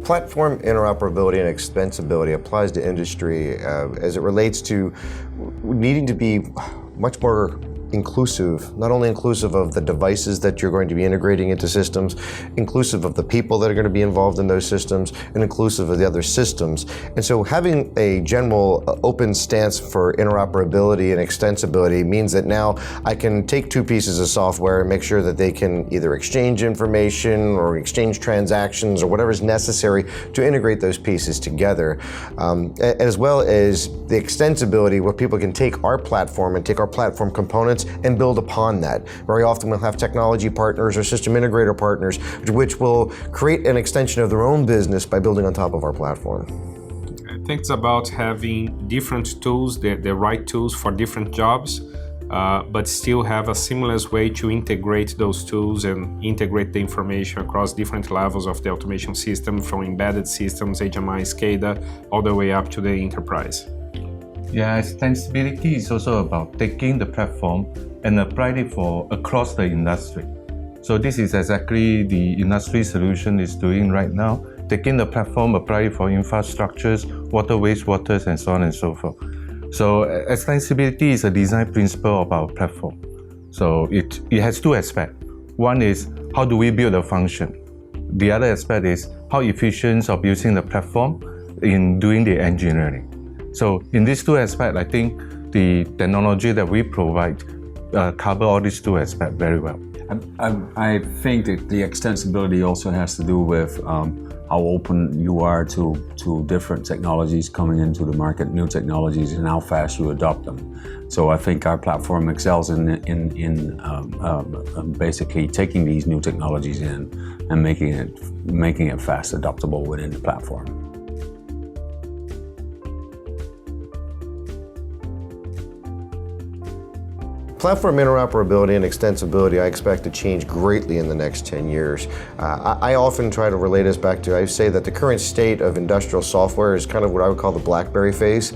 Platform interoperability and extensibility applies to industry as it relates to needing to be much more inclusive, not only inclusive of the devices that you're going to be integrating into systems, inclusive of the people that are going to be involved in those systems, and inclusive of the other systems. And so having a general open stance for interoperability and extensibility means that now I can take two pieces of software and make sure that they can either exchange information or exchange transactions or whatever is necessary to integrate those pieces together, as well as the extensibility where people can take our platform and take our platform components and build upon that. Very often we'll have technology partners or system integrator partners which will create an extension of their own business by building on top of our platform. I think it's about having different tools, the right tools for different jobs, but still have a seamless way to integrate those tools and integrate the information across different levels of the automation system, from embedded systems, HMI, SCADA, all the way up to the enterprise. Yeah, extensibility is also about taking the platform and applying it across the industry. So this is exactly the industry solution is doing right now, taking the platform, applying it for infrastructures, water, wastewaters, and so on and so forth. So extensibility is a design principle of our platform. So it has two aspects. One is how do we build a function? The other aspect is how efficient of using the platform in doing the engineering. So in these two aspects, I think the technology that we provide cover all these two aspects very well. I think that the extensibility also has to do with how open you are to different technologies coming into the market, new technologies, and how fast you adopt them. So I think our platform excels in basically taking these new technologies in and making it fast adoptable within the platform. Platform interoperability and extensibility I expect to change greatly in the next 10 years. I often try to relate us back to, I say that the current state of industrial software is kind of what I would call the BlackBerry phase.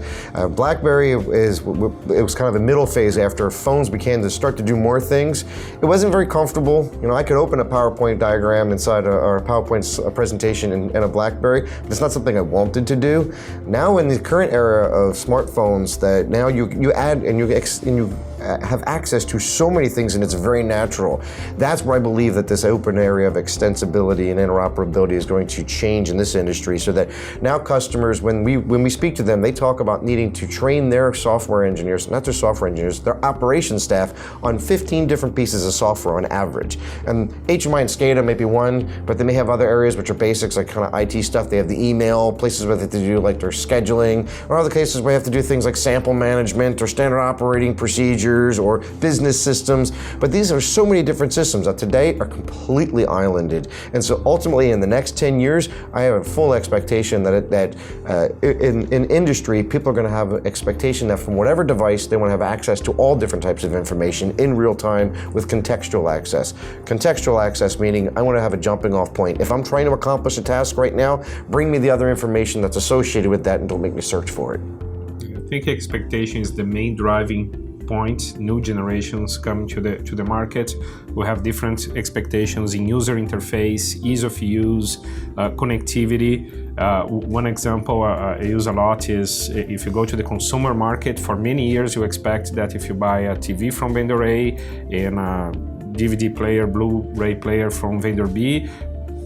BlackBerry it was kind of a middle phase after phones began to start to do more things. It wasn't very comfortable. You know, I could open a PowerPoint diagram inside or a PowerPoint presentation in a BlackBerry, but it's not something I wanted to do. Now in the current era of smartphones, that now you add and you have access to so many things, and it's very natural. That's where I believe that this open area of extensibility and interoperability is going to change in this industry, so that now customers, when we speak to them, they talk about needing to train their software engineers, not their software engineers, their operations staff on 15 different pieces of software on average. And HMI and SCADA may be one, but they may have other areas which are basics, like kind of IT stuff. They have the email, places where they have to do like their scheduling, or other cases where they have to do things like sample management or standard operating procedures or business systems. But these are so many different systems that today are completely islanded. And so ultimately in the next 10 years, I have a full expectation that in industry, people are going to have an expectation that from whatever device, they want to have access to all different types of information in real time with contextual access. Contextual access meaning I want to have a jumping off point. If I'm trying to accomplish a task right now, bring me the other information that's associated with that and don't make me search for it. I think expectation is the main driving point. New generations coming to the market will have different expectations in user interface, ease of use, connectivity. One example I use a lot is if you go to the consumer market, for many years you expect that if you buy a TV from vendor A and a DVD player, Blu-ray player from vendor B,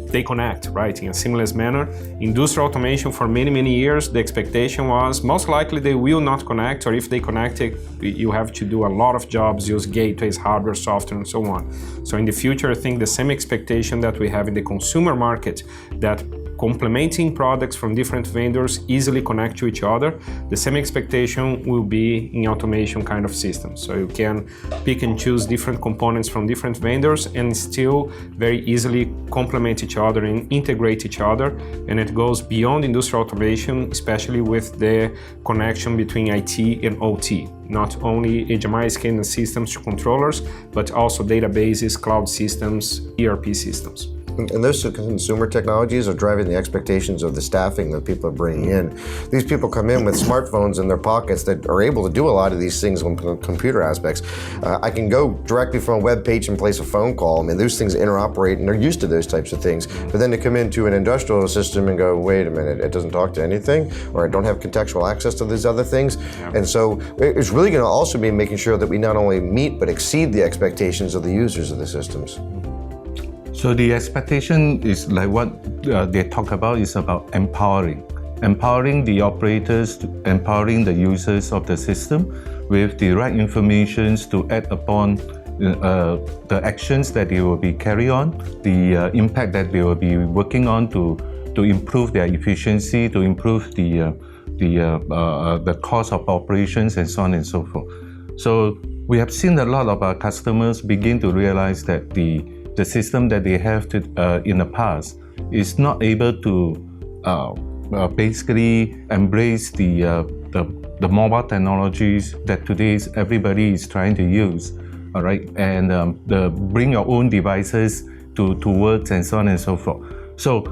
they connect, right, in a seamless manner. Industrial automation, for many years, the expectation was most likely they will not connect, or if they connect, you have to do a lot of jobs, use gateways, hardware, software, and so on. So in the future, I think the same expectation that we have in the consumer market, that complementing products from different vendors easily connect to each other, the same expectation will be in automation kind of systems. So you can pick and choose different components from different vendors and still very easily complement each other and integrate each other. And it goes beyond industrial automation, especially with the connection between IT and OT. Not only HMI SCADA systems to controllers, but also databases, cloud systems, ERP systems. And those consumer technologies are driving the expectations of the staffing that people are bringing in. These people come in with smartphones in their pockets that are able to do a lot of these things on computer aspects. I can go directly from a web page and place a phone call. I mean, those things interoperate and they're used to those types of things. But then to come into an industrial system and go, wait a minute, it doesn't talk to anything, or I don't have contextual access to these other things. Yeah. And so it's really going to also be making sure that we not only meet but exceed the expectations of the users of the systems. So the expectation is like what they talk about is about empowering the operators, empowering the users of the system with the right information to act upon the actions that they will be carry on, the impact that they will be working on to improve their efficiency, to improve the cost of operations and so on and so forth. So we have seen a lot of our customers begin to realize that the system that they have in the past is not able to basically embrace the mobile technologies that today's everybody is trying to use, all right, and bring your own devices to work and so on and so forth. So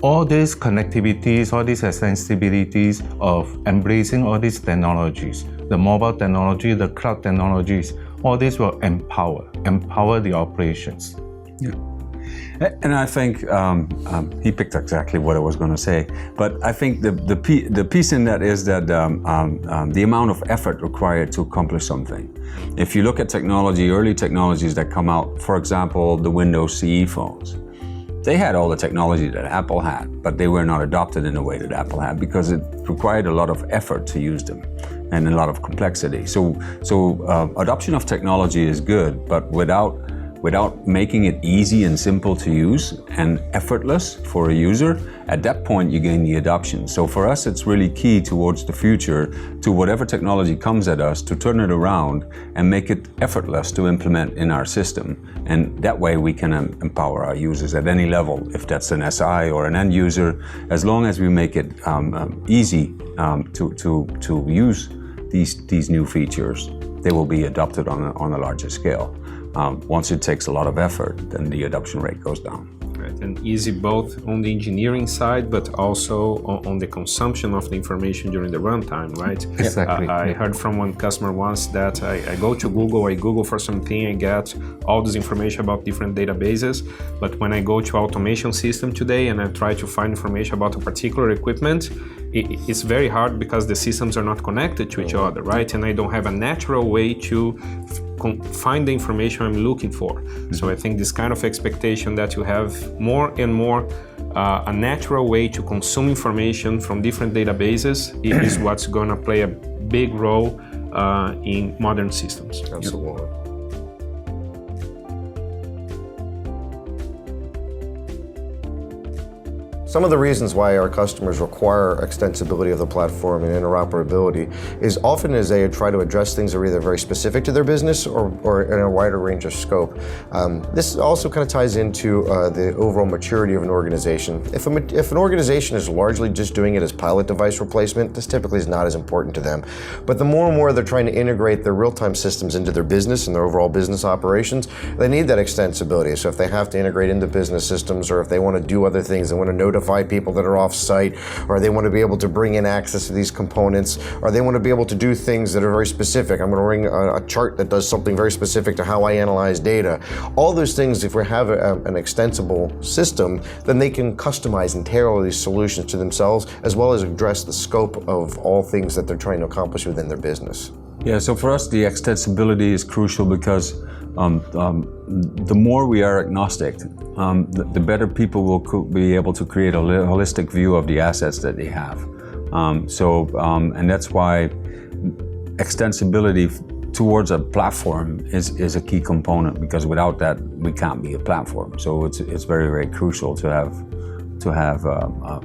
all these connectivities, all these extensibilities of embracing all these technologies, the mobile technology, the cloud technologies, all this will empower the operations. Yeah. And I think he picked exactly what I was going to say. But I think the piece in that is that the amount of effort required to accomplish something. If you look at technology, early technologies that come out, for example, the Windows CE phones, they had all the technology that Apple had, but they were not adopted in the way that Apple had because it required a lot of effort to use them and a lot of complexity. So adoption of technology is good, but without making it easy and simple to use and effortless for a user, at that point you gain the adoption. So for us, it's really key towards the future, to whatever technology comes at us, to turn it around and make it effortless to implement in our system. And that way we can empower our users at any level, if that's an SI or an end user, as long as we make it easy to use these new features, they will be adopted on a larger scale. Once it takes a lot of effort, then the adoption rate goes down. Right, and easy both on the engineering side, but also on the consumption of the information during the runtime, right? Exactly. I heard from one customer once that I go to Google, I Google for something, I get all this information about different databases, but when I go to automation system today and I try to find information about a particular equipment, it's very hard because the systems are not connected to each other, right? And I don't have a natural way to find the information I'm looking for. Mm-hmm. So I think this kind of expectation that you have more and more a natural way to consume information from different databases is what's going to play a big role in modern systems. Absolutely. Some of the reasons why our customers require extensibility of the platform and interoperability is often as they try to address things that are either very specific to their business or in a wider range of scope. This also kind of ties into the overall maturity of an organization. If an organization is largely just doing it as pilot device replacement, this typically is not as important to them. But the more and more they're trying to integrate their real-time systems into their business and their overall business operations, they need that extensibility. So if they have to integrate into business systems, or if they want to do other things, they want to notify people that are off-site, or they want to be able to bring in access to these components, or they want to be able to do things that are very specific. I'm going to bring a chart that does something very specific to how I analyze data. All those things, if we have an extensible system, then they can customize and tailor these solutions to themselves, as well as address the scope of all things that they're trying to accomplish within their business. Yeah, so for us, the extensibility is crucial because the more we are agnostic, the better people will be able to create a holistic view of the assets that they have. And that's why extensibility towards a platform is a key component, because without that, we can't be a platform. So it's very, very crucial to have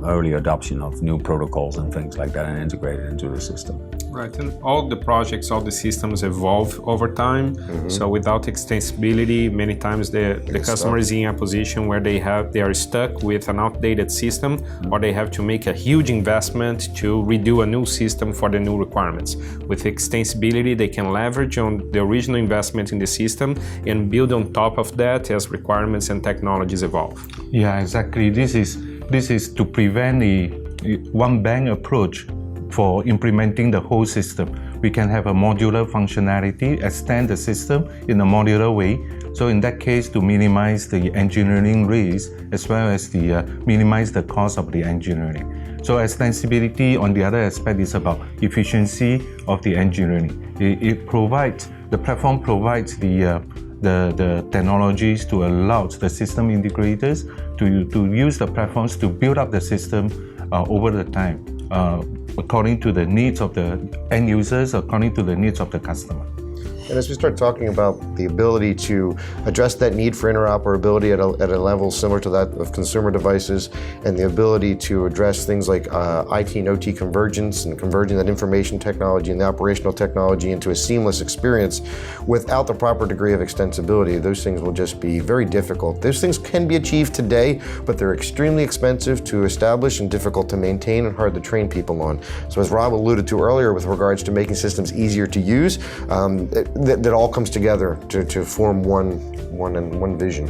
early adoption of new protocols and things like that and integrate it into the system. Right, and all the projects, all the systems evolve over time. So without extensibility, many times the customer is in a position where they are stuck with an outdated system, or they have to make a huge investment to redo a new system for the new requirements. With extensibility, they can leverage on the original investment in the system and build on top of that as requirements and technologies evolve. Yeah, exactly. This is to prevent the one bang approach for implementing the whole system. We can have a modular functionality, extend the system in a modular way. So in that case, to minimize the engineering risk as well as minimize the cost of the engineering. So extensibility on the other aspect is about efficiency of the engineering. The platform provides the technologies to allow the system integrators to use the platforms to build up the system over the time, according to the needs of the end users, according to the needs of the customer. And as we start talking about the ability to address that need for interoperability at a level similar to that of consumer devices, and the ability to address things like IT and OT convergence and converging that information technology and the operational technology into a seamless experience without the proper degree of extensibility, those things will just be very difficult. Those things can be achieved today, but they're extremely expensive to establish and difficult to maintain and hard to train people on. So as Rob alluded to earlier with regards to making systems easier to use, that all comes together to form one vision.